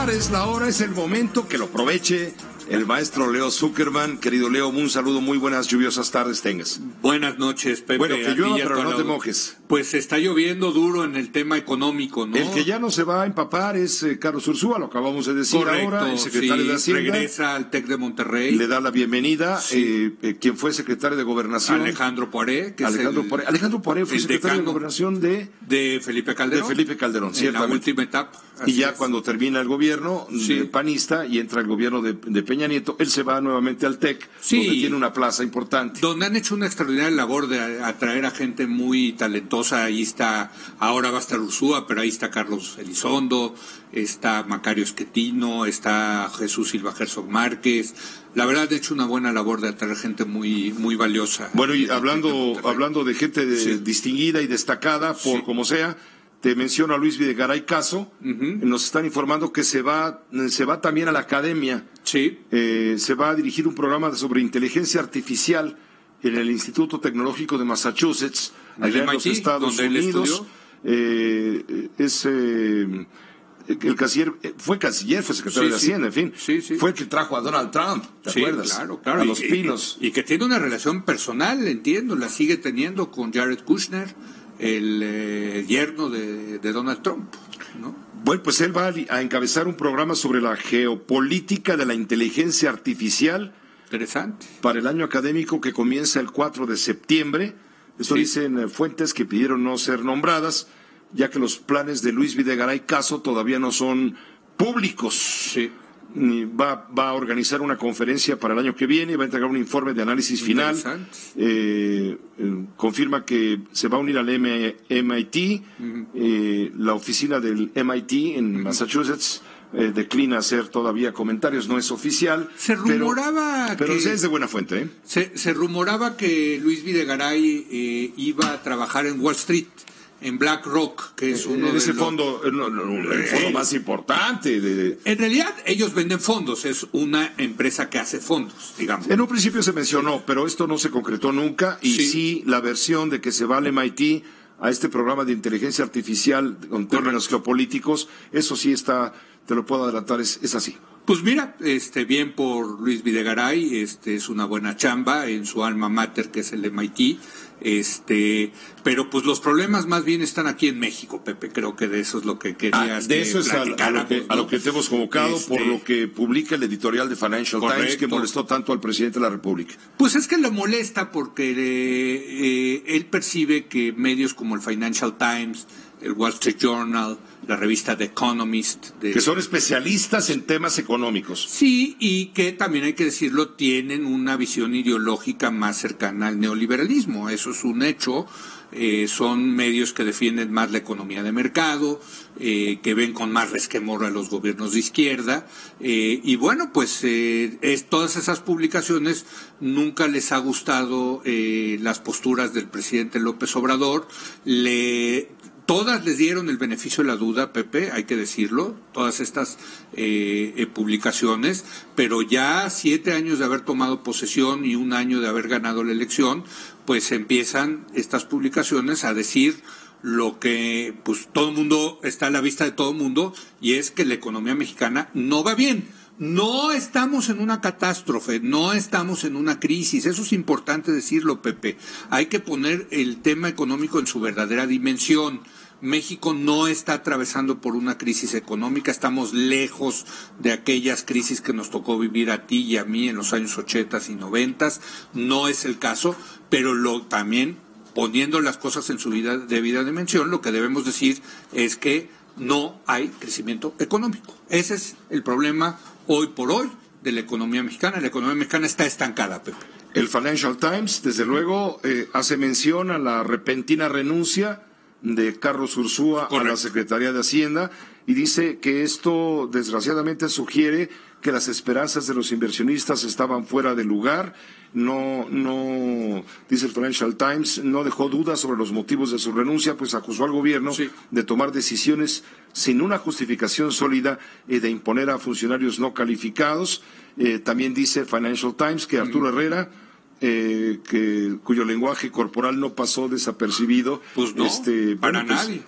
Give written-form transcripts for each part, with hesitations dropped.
empapar, es la hora, es el momento, que lo aproveche el maestro Leo Zuckerman. Querido Leo, un saludo, muy buenas lluviosas tardes tengas. Buenas noches, Pepe. Bueno, que llueva, pero no te mojes. Pues está lloviendo duro en el tema económico, ¿no? El que ya no se va a empapar es Carlos Ursúa, lo acabamos de decir. Correcto, ahora, el secretario de Hacienda. Regresa al TEC de Monterrey. Le da la bienvenida, quien fue secretario de Gobernación. Alejandro Poiré, que Alejandro Poiré fue secretario de Gobernación de Felipe Calderón. De Felipe Calderón, ciertamente. En la última etapa. Y ya cuando termina el gobierno panista y entra el gobierno de Peña Nieto, él se va nuevamente al TEC, donde tiene una plaza importante. Donde han hecho una extraordinaria labor de atraer a gente muy talentosa. Ahí está, ahora va a estar Ursúa, pero ahí está Carlos Elizondo, está Macario Esquetino, está Jesús Silva Herzog Márquez. La verdad han hecho una buena labor de atraer gente muy valiosa. Bueno, y hablando de gente distinguida y destacada, por como sea, te menciono a Luis Videgaray Caso. Nos están informando que se va también a la academia. Sí. Se va a dirigir un programa sobre inteligencia artificial en el Instituto Tecnológico de Massachusetts, allá en los Estados Unidos. El canciller, fue secretario de Hacienda, en fin. Fue el que trajo a Donald Trump, ¿te acuerdas? Claro. A Los Pinos. Y que tiene una relación personal, entiendo, la sigue teniendo con Jared Kushner, el yerno de Donald Trump, ¿no? Bueno, pues él va a encabezar un programa sobre la geopolítica de la inteligencia artificial. Interesante. Para el año académico que comienza el 4 de septiembre. Eso dicen fuentes que pidieron no ser nombradas, ya que los planes de Luis Videgaray Caso todavía no son públicos. Sí. Va a organizar una conferencia para el año que viene, va a entregar un informe de análisis final. Confirma que se va a unir al MIT, la oficina del MIT en Massachusetts. Declina hacer todavía comentarios, no es oficial. Se rumoraba pero es de buena fuente, Se rumoraba que Luis Videgaray iba a trabajar en Wall Street, en BlackRock, que es uno de los... fondo, el fondo más importante. En realidad, ellos venden fondos, es una empresa que hace fondos, digamos. En un principio se mencionó, pero esto no se concretó nunca, y sí la versión de que se va al MIT a este programa de inteligencia artificial con términos geopolíticos, eso sí está, te lo puedo adelantar, es así. Pues mira, bien por Luis Videgaray, es una buena chamba en su alma mater, que es el MIT, pero pues los problemas más bien están aquí en México, Pepe, creo que de eso es lo que querías de eso es a lo que te hemos convocado, por lo que publica el editorial de Financial Times, que molestó tanto al presidente de la República. Pues es que lo molesta porque él percibe que medios como el Financial Times, el Wall Street Journal, la revista The Economist... que son especialistas en temas económicos. Sí, y que también hay que decirlo, tienen una visión ideológica más cercana al neoliberalismo. Eso es un hecho. Son medios que defienden más la economía de mercado, que ven con más resquemor a los gobiernos de izquierda. Y bueno, pues todas esas publicaciones nunca les ha gustado las posturas del presidente López Obrador. Todas les dieron el beneficio de la duda, Pepe, hay que decirlo, todas estas publicaciones, pero ya 7 años de haber tomado posesión y 1 año de haber ganado la elección, pues empiezan estas publicaciones a decir lo que pues todo el mundo está a la vista de todo el mundo, y es que la economía mexicana no va bien. No estamos en una catástrofe, no estamos en una crisis, eso es importante decirlo, Pepe. Hay que poner el tema económico en su verdadera dimensión. México no está atravesando por una crisis económica, estamos lejos de aquellas crisis que nos tocó vivir a ti y a mí en los años 80 y 90, no es el caso, pero también poniendo las cosas en su debida dimensión, lo que debemos decir es que no hay crecimiento económico. Ese es el problema hoy por hoy de la economía mexicana. La economía mexicana está estancada, Pepe. El Financial Times, desde luego, hace mención a la repentina renuncia de Carlos Ursúa a la Secretaría de Hacienda y dice que esto desgraciadamente sugiere que las esperanzas de los inversionistas estaban fuera de lugar. No, dice el Financial Times, no dejó dudas sobre los motivos de su renuncia, pues acusó al gobierno de tomar decisiones sin una justificación sólida y de imponer a funcionarios no calificados. También dice Financial Times que Arturo Herrera, cuyo lenguaje corporal no pasó desapercibido, pues no, para nadie.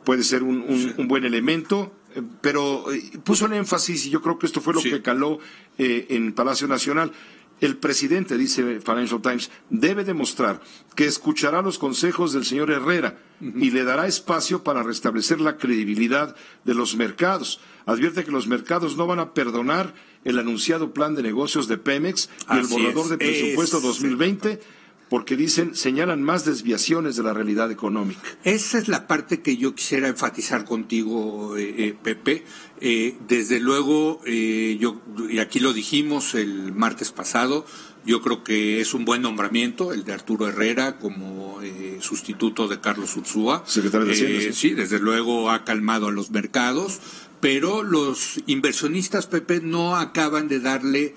Puede ser un buen elemento. pero puso el énfasis, y yo creo que esto fue lo que caló en Palacio Nacional. El presidente, dice Financial Times, debe demostrar que escuchará los consejos del señor Herrera y le dará espacio para restablecer la credibilidad de los mercados. Advierte que los mercados no van a perdonar el anunciado plan de negocios de Pemex y el borrador de presupuesto 2020, porque señalan más desviaciones de la realidad económica. Esa es la parte que yo quisiera enfatizar contigo, Pepe. Desde luego, y aquí lo dijimos el martes pasado, yo creo que es un buen nombramiento el de Arturo Herrera como sustituto de Carlos Ursúa. Secretario de Hacienda. Sí, desde luego ha calmado a los mercados, pero los inversionistas, Pepe, no acaban de darle...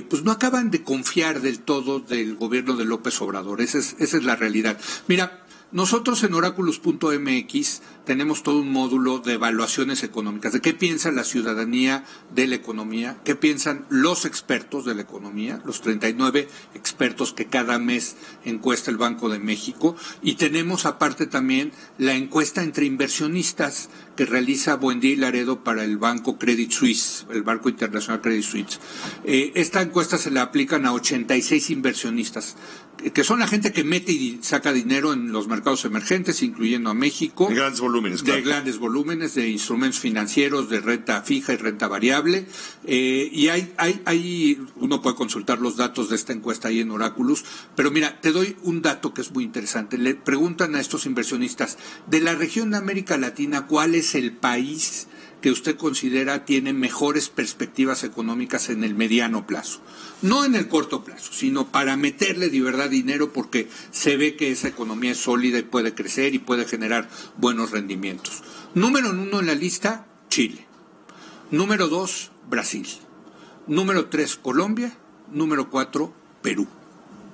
pues no acaban de confiar del todo del gobierno de López Obrador. Esa es la realidad. Mira, nosotros en Oráculos.mx tenemos todo un módulo de evaluaciones económicas, de qué piensa la ciudadanía de la economía, qué piensan los expertos de la economía, los 39 expertos que cada mes encuesta el Banco de México, y tenemos aparte también la encuesta entre inversionistas que realiza Buendía y Laredo para el Banco Credit Suisse, el Banco Internacional Credit Suisse. Esta encuesta se la aplican a 86 inversionistas, que son la gente que mete y saca dinero en los mercados emergentes, incluyendo a México. De grandes volúmenes, claro. De grandes volúmenes, de instrumentos financieros, de renta fija y renta variable. Y uno puede consultar los datos de esta encuesta ahí en Oráculos. Pero mira, te doy un dato que es muy interesante. Le preguntan a estos inversionistas, de la región de América Latina, ¿cuál es el país que usted considera tiene mejores perspectivas económicas en el mediano plazo? No en el corto plazo, sino para meterle de verdad dinero, porque se ve que esa economía es sólida y puede crecer y puede generar buenos rendimientos. Número 1 en la lista, Chile. Número 2, Brasil. Número 3, Colombia. Número 4, Perú.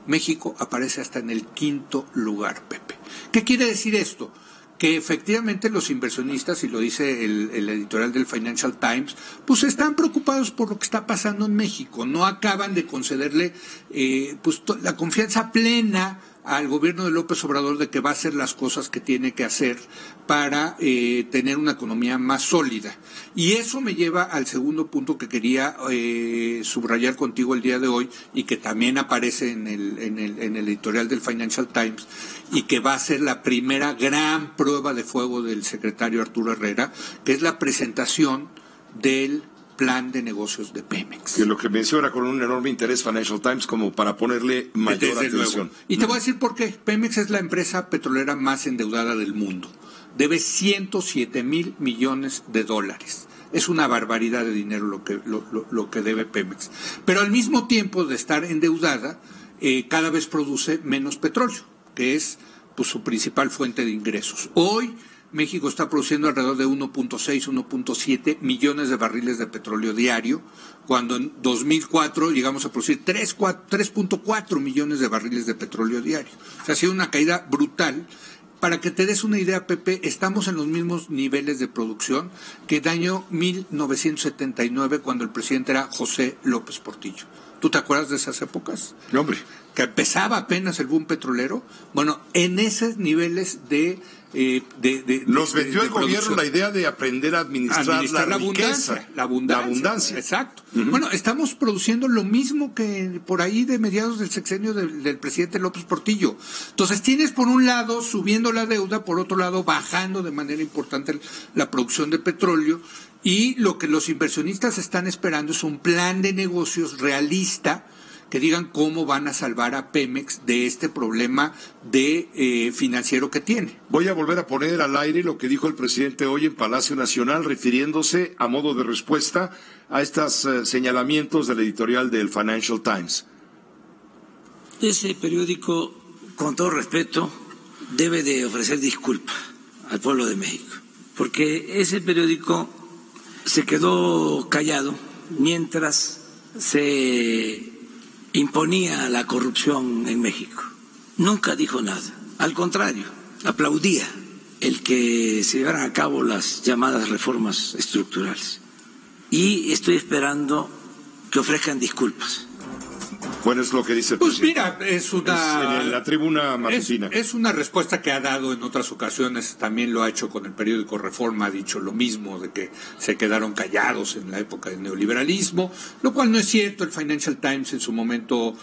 México aparece hasta en el 5º lugar, Pepe. ¿Qué quiere decir esto? Que efectivamente los inversionistas, y lo dice el editorial del Financial Times, pues están preocupados por lo que está pasando en México. No acaban de concederle la confianza plena al gobierno de López Obrador de que va a hacer las cosas que tiene que hacer para tener una economía más sólida. Y eso me lleva al segundo punto que quería subrayar contigo el día de hoy, y que también aparece en el editorial del Financial Times, y que va a ser la primera gran prueba de fuego del secretario Arturo Herrera, que es la presentación del plan de negocios de Pemex. Que lo que menciona con un enorme interés Financial Times como para ponerle mayor atención. Y te voy a decir por qué. Pemex es la empresa petrolera más endeudada del mundo. Debe 107,000 millones de dólares. Es una barbaridad de dinero lo que debe Pemex. Pero al mismo tiempo de estar endeudada, cada vez produce menos petróleo, que es pues su principal fuente de ingresos. Hoy México está produciendo alrededor de 1.6, 1.7 millones de barriles de petróleo diario, cuando en 2004 llegamos a producir 3.4 millones de barriles de petróleo diario. O sea, ha sido una caída brutal. Para que te des una idea, Pepe, estamos en los mismos niveles de producción que el año 1979, cuando el presidente era José López Portillo. ¿Tú te acuerdas de esas épocas? No, hombre. Que empezaba apenas el boom petrolero. Bueno, en esos niveles nos vendió el gobierno la idea de aprender a administrar la riqueza, la abundancia. Exacto. Bueno, estamos produciendo lo mismo que por ahí de mediados del sexenio del presidente López Portillo. Entonces tienes por un lado subiendo la deuda, por otro lado bajando de manera importante la producción de petróleo, y lo que los inversionistas están esperando es un plan de negocios realista que digan cómo van a salvar a Pemex de este problema financiero que tiene. Voy a volver a poner al aire lo que dijo el presidente hoy en Palacio Nacional, refiriéndose a modo de respuesta a estos señalamientos del editorial del Financial Times. Ese periódico, con todo respeto, debe de ofrecer disculpas al pueblo de México, porque ese periódico se quedó callado mientras se imponía la corrupción en México. Nunca dijo nada. Al contrario, aplaudía el que se llevaran a cabo las llamadas reformas estructurales. Y estoy esperando que ofrezcan disculpas. Bueno, es lo que dice el Pues presidente. mira, es una... En la tribuna matutina. Es una respuesta que ha dado en otras ocasiones, también lo ha hecho con el periódico Reforma, ha dicho lo mismo, de que se quedaron callados en la época del neoliberalismo, lo cual no es cierto. El Financial Times en su momento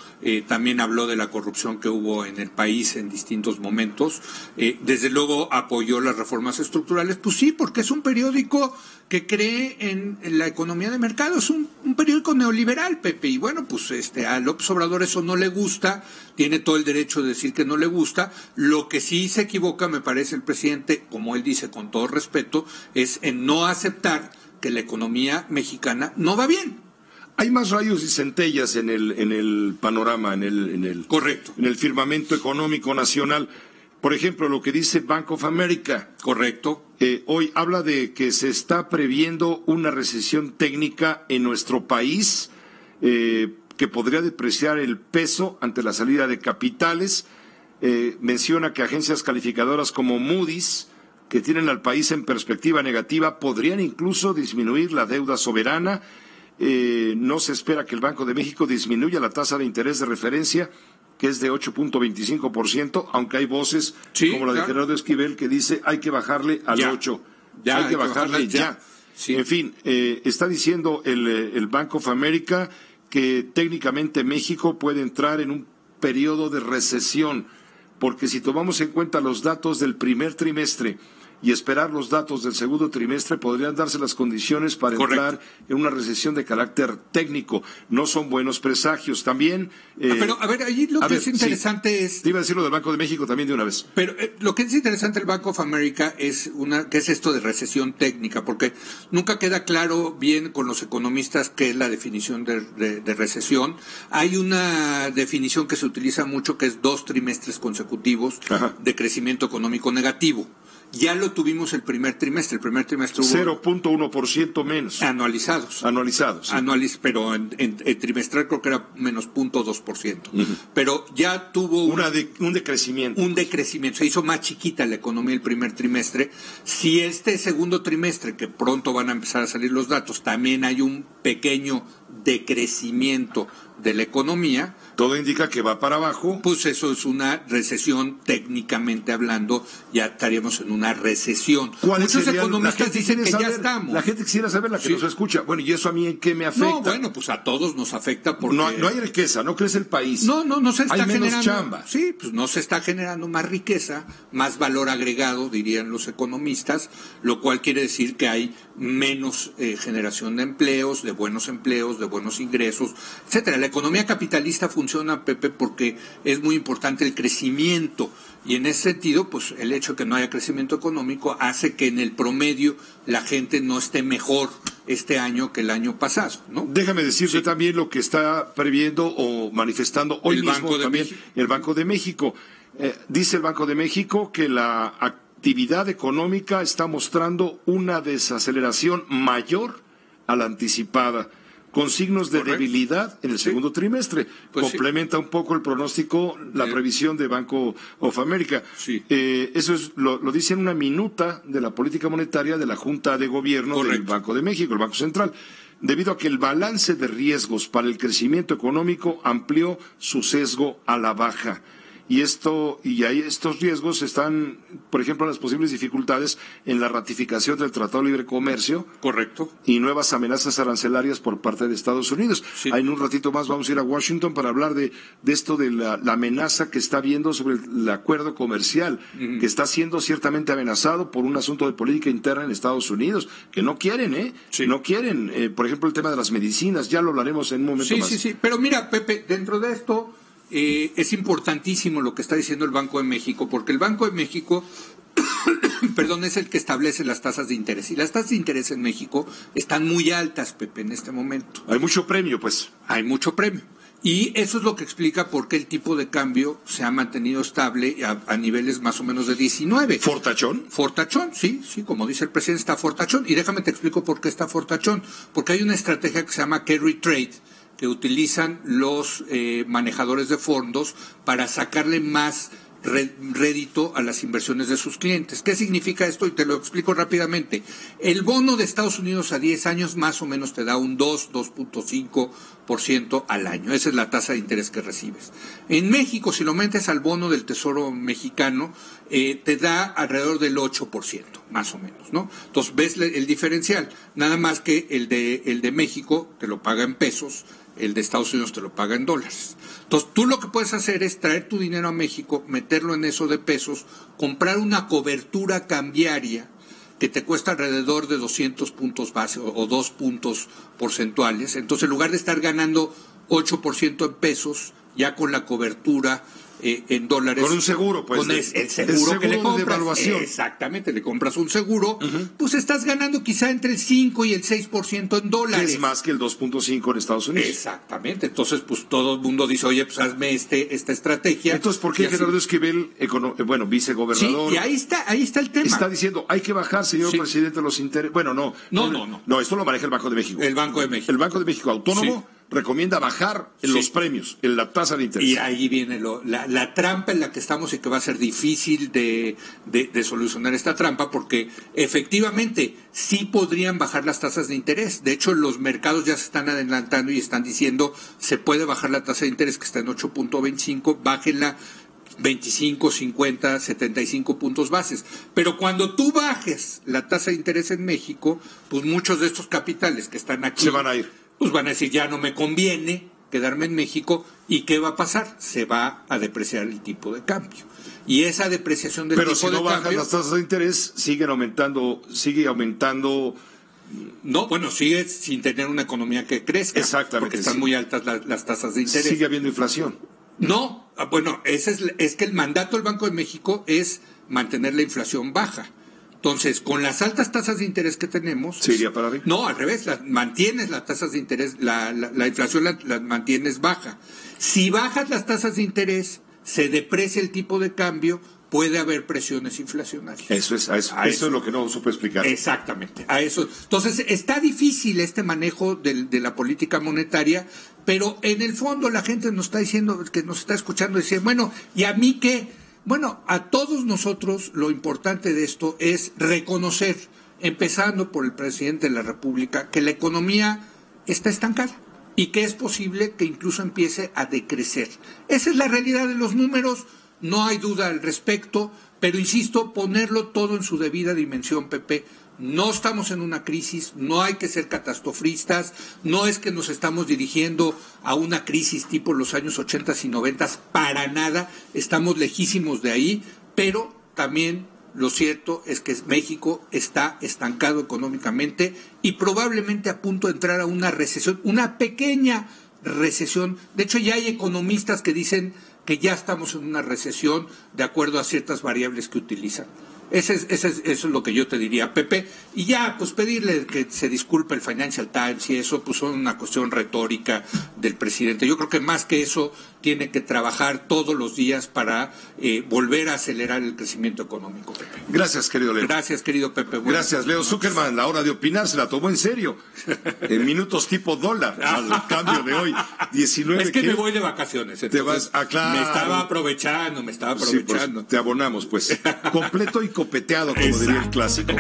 también habló de la corrupción que hubo en el país en distintos momentos. Desde luego apoyó las reformas estructurales, pues sí, porque es un periódico que cree en la economía de mercado, es un periódico neoliberal, Pepe, y bueno, pues a López Obrador eso no le gusta, tiene todo el derecho de decir que no le gusta. Lo que sí se equivoca, me parece, el presidente, como él dice con todo respeto, es en no aceptar que la economía mexicana no va bien. Hay más rayos y centellas en el panorama, Correcto. En el firmamento económico nacional. Por ejemplo, lo que dice Bank of America. Correcto. Hoy habla de que se está previendo una recesión técnica en nuestro país, que podría depreciar el peso ante la salida de capitales. Menciona que agencias calificadoras como Moody's, que tienen al país en perspectiva negativa, podrían incluso disminuir la deuda soberana. No se espera que el Banco de México disminuya la tasa de interés de referencia, que es de 8.25%, aunque hay voces como la de Gerardo Esquivel que dice hay que bajarle al 8%. Hay que bajarle ya. Sí. En fin, está diciendo el Bank of America que técnicamente México puede entrar en un periodo de recesión, porque si tomamos en cuenta los datos del primer trimestre y esperar los datos del segundo trimestre, podrían darse las condiciones para entrar en una recesión de carácter técnico. No son buenos presagios. También... pero, a ver, ahí lo que es interesante es... Te iba a decir lo del Banco de México también de una vez. Pero lo que es interesante del Bank of America es ¿qué es esto de recesión técnica? Porque nunca queda claro bien con los economistas qué es la definición de recesión. Hay una definición que se utiliza mucho que es 2 trimestres consecutivos de crecimiento económico negativo. Ya lo tuvimos el primer trimestre. El primer trimestre hubo 0.1% menos. Anualizados. Sí. Pero en trimestral creo que era menos 0.2%. Pero ya tuvo un decrecimiento. Un decrecimiento. Se hizo más chiquita la economía el primer trimestre. Si este segundo trimestre, que pronto van a empezar a salir los datos, también hay un pequeño decrecimiento de la economía, todo indica que va para abajo. Pues eso es una recesión, técnicamente hablando, ya estaríamos en una recesión. Muchos economistas dicen que ya estamos. La gente quisiera saber, la que nos escucha. Bueno, ¿y eso a mí en qué me afecta? No, bueno, pues a todos nos afecta porque... No hay riqueza, no crece el país. No se está generando... menos chamba. Sí, pues no se está generando más riqueza, más valor agregado, dirían los economistas, lo cual quiere decir que hay menos generación de empleos, de buenos ingresos, etcétera. La economía capitalista funciona, Pepe, porque es muy importante el crecimiento, y en ese sentido, pues el hecho de que no haya crecimiento económico hace que en el promedio la gente no esté mejor este año que el año pasado, ¿no? Déjame decirte también lo que está previendo o manifestando hoy mismo también el Banco de México. Dice el Banco de México que la actividad económica está mostrando una desaceleración mayor a la anticipada, con signos de debilidad en el segundo trimestre. Pues complementa un poco el pronóstico, la previsión de Banco of America. Eso lo dice en una minuta de la política monetaria de la Junta de Gobierno del Banco de México, el Banco Central, debido a que el balance de riesgos para el crecimiento económico amplió su sesgo a la baja. Y estos riesgos están, por ejemplo, las posibles dificultades en la ratificación del Tratado de Libre Comercio. Correcto. Y nuevas amenazas arancelarias por parte de Estados Unidos. En un ratito más vamos a ir a Washington para hablar de esto de la amenaza que está habiendo sobre el acuerdo comercial, que está siendo ciertamente amenazado por un asunto de política interna en Estados Unidos, que no quieren, No quieren, por ejemplo, el tema de las medicinas, ya lo hablaremos en un momento más. Sí, pero mira, Pepe, dentro de esto... es importantísimo lo que está diciendo el Banco de México, porque el Banco de México, es el que establece las tasas de interés. Y las tasas de interés en México están muy altas, Pepe, en este momento. Hay mucho premio, pues. Hay mucho premio. Y eso es lo que explica por qué el tipo de cambio se ha mantenido estable a niveles más o menos de 19. ¿Fortachón? Fortachón, sí, como dice el presidente, está fortachón. Y déjame te explico por qué está fortachón. Porque hay una estrategia que se llama carry trade, que utilizan los manejadores de fondos para sacarle más rédito a las inversiones de sus clientes. ¿Qué significa esto? Y te lo explico rápidamente. El bono de Estados Unidos a 10 años más o menos te da un 2.5% al año. Esa es la tasa de interés que recibes. En México, si lo metes al bono del Tesoro mexicano, te da alrededor del 8%, más o menos, ¿no? Entonces ves el diferencial. Nada más que el de México te lo paga en pesos, el de Estados Unidos te lo paga en dólares. Entonces, tú lo que puedes hacer es traer tu dinero a México, meterlo en eso de pesos, comprar una cobertura cambiaria que te cuesta alrededor de 200 puntos base o 2 puntos porcentuales. Entonces, en lugar de estar ganando 8% en pesos, ya con la cobertura en dólares. Con un seguro, pues. Con el seguro que le compras. De evaluación. Exactamente, le compras un seguro, pues estás ganando quizá entre el 5 y el 6% en dólares. Que es más que el 2.5 en Estados Unidos. Exactamente, entonces pues todo el mundo dice, oye, pues hazme esta estrategia. Entonces, ¿por qué Gerardo Esquivel, vicegobernador? Sí, y ahí está el tema. Está diciendo, hay que bajar, señor presidente, los intereses. Bueno, no. No, esto lo maneja el Banco de México. El Banco de México. El Banco de México autónomo recomienda bajar en los premios, en la tasa de interés. Y ahí viene la trampa en la que estamos y que va a ser difícil de solucionar esta trampa, porque efectivamente sí podrían bajar las tasas de interés. De hecho, los mercados ya se están adelantando y están diciendo se puede bajar la tasa de interés, que está en 8.25, bájenla 25, 50, 75 puntos bases. Pero cuando tú bajes la tasa de interés en México, pues muchos de estos capitales que están aquí se van a ir. Pues van a decir, ya no me conviene quedarme en México. ¿Y qué va a pasar? Se va a depreciar el tipo de cambio. Y esa depreciación del tipo de cambio... Pero si no bajan las tasas de interés, sigue aumentando... No, bueno, sigue sin tener una economía que crezca. Exactamente. Porque están muy altas las tasas de interés. Sigue habiendo inflación. No, bueno, es que el mandato del Banco de México es mantener la inflación baja. Entonces, con las altas tasas de interés que tenemos... ¿Se iría para arriba? No, al revés, mantienes las tasas de interés, la inflación la mantienes baja. Si bajas las tasas de interés, se deprecia el tipo de cambio, puede haber presiones inflacionarias. Eso es lo que no supe explicar. Exactamente, a eso. Entonces, está difícil este manejo de la política monetaria, pero en el fondo la gente nos está diciendo, que nos está escuchando, decir, bueno, ¿y a mí qué? Bueno, a todos nosotros lo importante de esto es reconocer, empezando por el presidente de la República, que la economía está estancada y que es posible que incluso empiece a decrecer. Esa es la realidad de los números, no hay duda al respecto, pero insisto, ponerlo todo en su debida dimensión, Pepe. No estamos en una crisis, no hay que ser catastrofistas, no es que nos estamos dirigiendo a una crisis tipo los años 80 y 90, para nada, estamos lejísimos de ahí, pero también lo cierto es que México está estancado económicamente y probablemente a punto de entrar a una recesión, una pequeña recesión. De hecho, ya hay economistas que dicen que ya estamos en una recesión de acuerdo a ciertas variables que utilizan. Eso es lo que yo te diría, Pepe. Y ya, pues pedirle que se disculpe el Financial Times y eso, pues son una cuestión retórica del presidente. Yo creo que más que eso, tiene que trabajar todos los días para volver a acelerar el crecimiento económico, Pepe. Gracias, querido Leo. Gracias, querido Pepe. Gracias, Leo Zuckerman. La hora de opinar se la tomó en serio. En minutos tipo dólar. El cambio de hoy, 19. Es que me voy de vacaciones. Te vas, claro. Me estaba aprovechando. Sí, pues, te abonamos, pues. Completo y copeteado, como diría el clásico.